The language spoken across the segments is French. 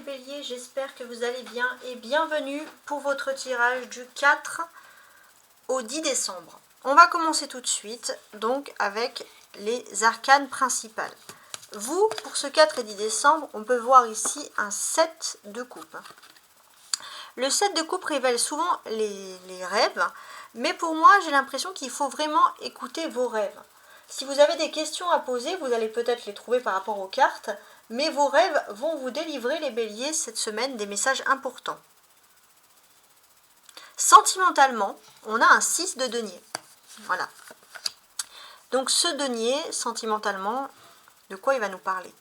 béliers, j'espère que vous allez bien et bienvenue pour votre tirage du 4 au 10 décembre. On va commencer tout de suite donc avec les arcanes principales. Vous, pour ce 4 et 10 décembre, on peut voir ici un 7 de coupe. Le 7 de coupe révèle souvent les rêves, mais pour moi j'ai l'impression qu'il faut vraiment écouter vos rêves. Si vous avez des questions à poser, vous allez peut-être les trouver par rapport aux cartes, mais vos rêves vont vous délivrer, les béliers, cette semaine, des messages importants. Sentimentalement, on a un 6 de denier. Voilà. Donc ce denier, sentimentalement, de quoi il va nous parler?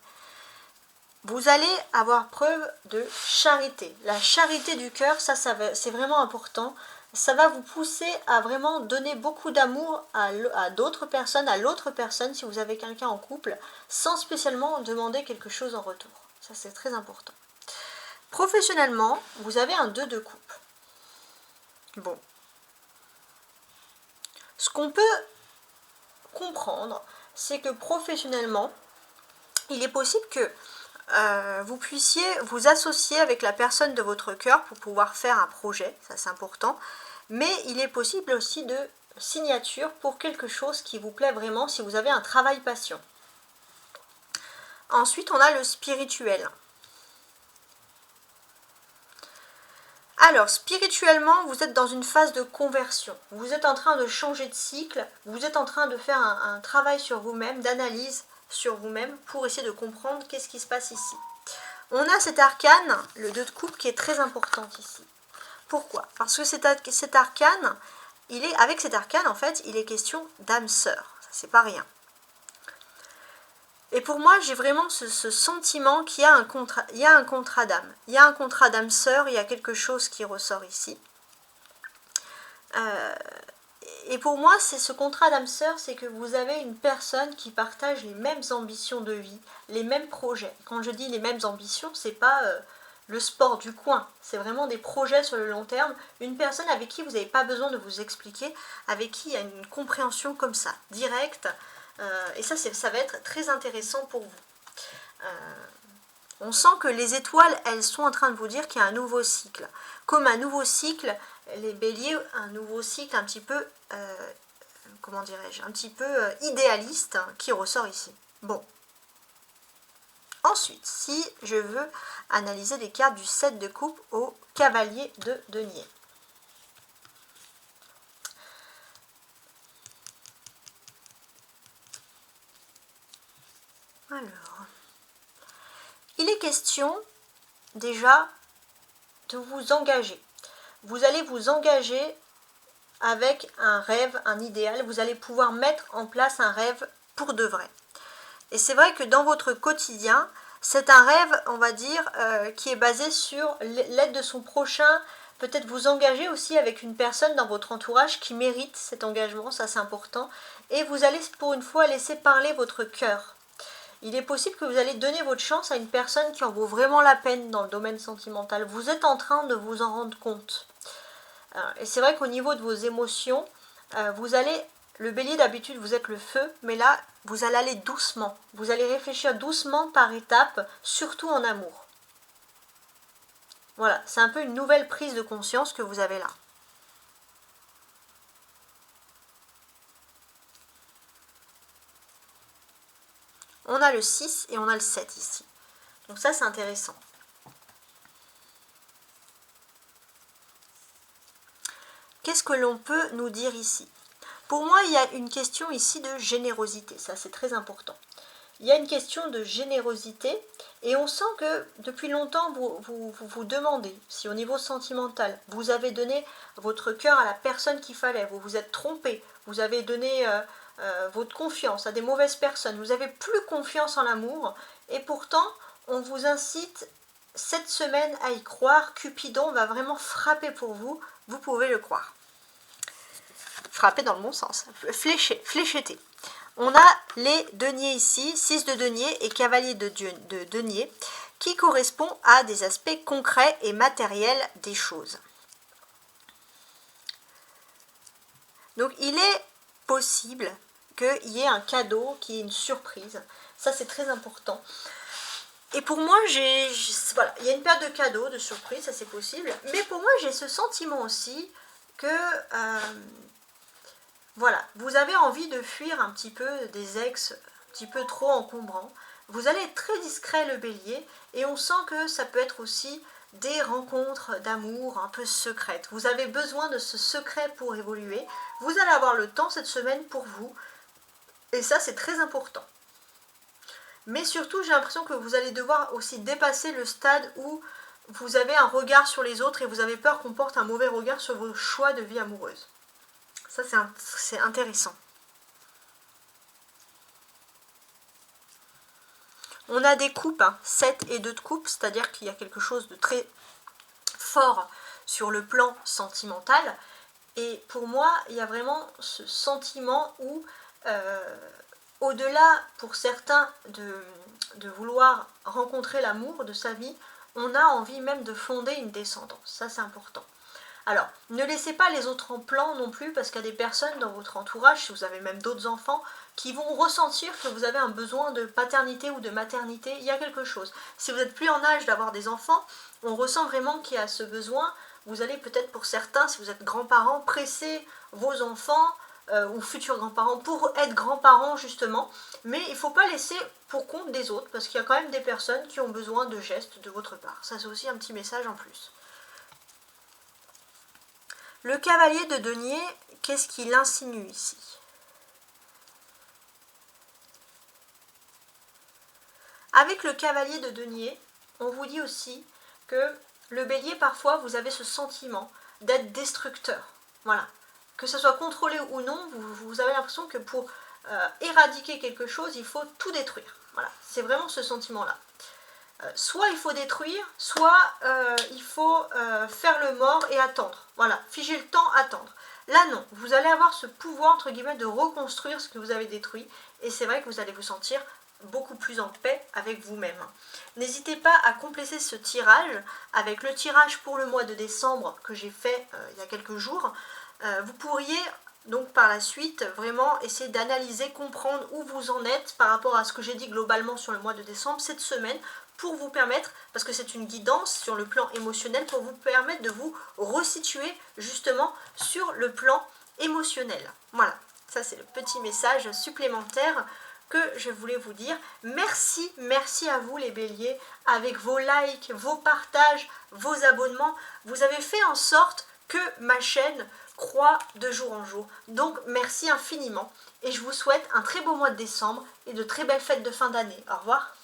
Vous allez avoir preuve de charité. La charité du cœur, c'est vraiment important. Ça va vous pousser à vraiment donner beaucoup d'amour à d'autres personnes, à l'autre personne, si vous avez quelqu'un en couple, sans spécialement demander quelque chose en retour. Ça, c'est très important. Professionnellement, vous avez un 2 de coupe. Bon. Ce qu'on peut comprendre, c'est que professionnellement, il est possible que vous puissiez vous associer avec la personne de votre cœur pour pouvoir faire un projet, ça c'est important, mais il est possible aussi de signature pour quelque chose qui vous plaît vraiment si vous avez un travail passion. Ensuite, on a le spirituel. Alors, spirituellement, vous êtes dans une phase de conversion. Vous êtes en train de changer de cycle, vous êtes en train de faire un travail sur vous-même, d'analyse sur vous-même pour essayer de comprendre qu'est-ce qui se passe ici. On a cet arcane, le 2 de coupe, qui est très important ici. Pourquoi? Parce que cet arcane, avec cet arcane, en fait, il est question d'âme sœur. Ça, c'est pas rien. Et pour moi, j'ai vraiment ce sentiment qu'il y a un contrat d'âme. Il y a un contrat d'âme sœur, il y a quelque chose qui ressort ici. Et pour moi, c'est ce contrat d'âme sœur, c'est que vous avez une personne qui partage les mêmes ambitions de vie, les mêmes projets. Quand je dis les mêmes ambitions, c'est pas le sport du coin, c'est vraiment des projets sur le long terme. Une personne avec qui vous n'avez pas besoin de vous expliquer, avec qui il y a une compréhension comme ça, directe. Et ça va être très intéressant pour vous. On sent que les étoiles, elles sont en train de vous dire qu'il y a un nouveau cycle. Comme un nouveau cycle, les béliers, un nouveau cycle un petit peu, comment dirais-je, un petit peu idéaliste qui ressort ici. Bon. Ensuite, si je veux analyser les cartes du 7 de coupe au cavalier de denier. Alors, il est question déjà de vous engager. Vous allez vous engager avec un rêve, un idéal. Vous allez pouvoir mettre en place un rêve pour de vrai. Et c'est vrai que dans votre quotidien, c'est un rêve, on va dire, qui est basé sur l'aide de son prochain. Peut-être vous engager aussi avec une personne dans votre entourage qui mérite cet engagement, ça c'est important. Et vous allez pour une fois laisser parler votre cœur. Il est possible que vous allez donner votre chance à une personne qui en vaut vraiment la peine dans le domaine sentimental. Vous êtes en train de vous en rendre compte. Et c'est vrai qu'au niveau de vos émotions, le bélier d'habitude vous êtes le feu, mais là vous allez aller doucement. Vous allez réfléchir doucement par étapes, surtout en amour. Voilà, c'est un peu une nouvelle prise de conscience que vous avez là. On a le 6 et on a le 7 ici. Donc ça, c'est intéressant. Qu'est-ce que l'on peut nous dire ici? Pour moi, il y a une question ici de générosité. Ça, c'est très important. Il y a une question de générosité et on sent que depuis longtemps, vous demandez si au niveau sentimental, vous avez donné votre cœur à la personne qu'il fallait, vous vous êtes trompé, vous avez donné votre confiance à des mauvaises personnes, vous n'avez plus confiance en l'amour et pourtant, on vous incite cette semaine à y croire. Cupidon va vraiment frapper pour vous, vous pouvez le croire. Frapper dans le bon sens, flécheter. On a les deniers ici, 6 de denier et cavalier de denier, qui correspond à des aspects concrets et matériels des choses. Donc il est possible qu'il y ait un cadeau, qui est une surprise. Ça c'est très important. Et pour moi, voilà, il y a une période de cadeaux, de surprises, ça c'est possible. Mais pour moi, j'ai ce sentiment aussi que, voilà, vous avez envie de fuir un petit peu des ex, un petit peu trop encombrants. Vous allez être très discret le bélier, et on sent que ça peut être aussi des rencontres d'amour un peu secrètes. Vous avez besoin de ce secret pour évoluer. Vous allez avoir le temps cette semaine pour vous, et ça c'est très important. Mais surtout, j'ai l'impression que vous allez devoir aussi dépasser le stade où vous avez un regard sur les autres et vous avez peur qu'on porte un mauvais regard sur vos choix de vie amoureuse. Ça, c'est intéressant. On a des coupes, 7 et 2 de coupe, c'est-à-dire qu'il y a quelque chose de très fort sur le plan sentimental. Et pour moi, il y a vraiment ce sentiment où, au-delà pour certains de vouloir rencontrer l'amour de sa vie, on a envie même de fonder une descendance. Ça, c'est important. Alors, ne laissez pas les autres en plan non plus, parce qu'il y a des personnes dans votre entourage, si vous avez même d'autres enfants, qui vont ressentir que vous avez un besoin de paternité ou de maternité. Il y a quelque chose. Si vous n'êtes plus en âge d'avoir des enfants, on ressent vraiment qu'il y a ce besoin. Vous allez peut-être pour certains, si vous êtes grands-parents, presser vos enfants ou futurs grands-parents pour être grands-parents justement. Mais il ne faut pas laisser pour compte des autres, parce qu'il y a quand même des personnes qui ont besoin de gestes de votre part. Ça, c'est aussi un petit message en plus. Le cavalier de denier, qu'est-ce qu'il insinue ici? Avec le cavalier de denier, on vous dit aussi que le bélier, parfois, vous avez ce sentiment d'être destructeur. Voilà. Que ce soit contrôlé ou non, vous avez l'impression que pour éradiquer quelque chose, il faut tout détruire. Voilà. C'est vraiment ce sentiment-là. Soit il faut détruire, soit il faut faire le mort et attendre. Voilà, figer le temps, attendre. Là non, vous allez avoir ce pouvoir entre guillemets de reconstruire ce que vous avez détruit, et c'est vrai que vous allez vous sentir beaucoup plus en paix avec vous-même. N'hésitez pas à compléter ce tirage avec le tirage pour le mois de décembre que j'ai fait il y a quelques jours. Vous pourriez donc par la suite vraiment essayer d'analyser, comprendre où vous en êtes par rapport à ce que j'ai dit globalement sur le mois de décembre cette semaine, pour vous permettre, parce que c'est une guidance sur le plan émotionnel, pour vous permettre de vous resituer justement sur le plan émotionnel. Voilà, ça c'est le petit message supplémentaire que je voulais vous dire. Merci à vous les béliers, avec vos likes, vos partages, vos abonnements. Vous avez fait en sorte que ma chaîne croît de jour en jour. Donc merci infiniment et je vous souhaite un très beau mois de décembre et de très belles fêtes de fin d'année. Au revoir.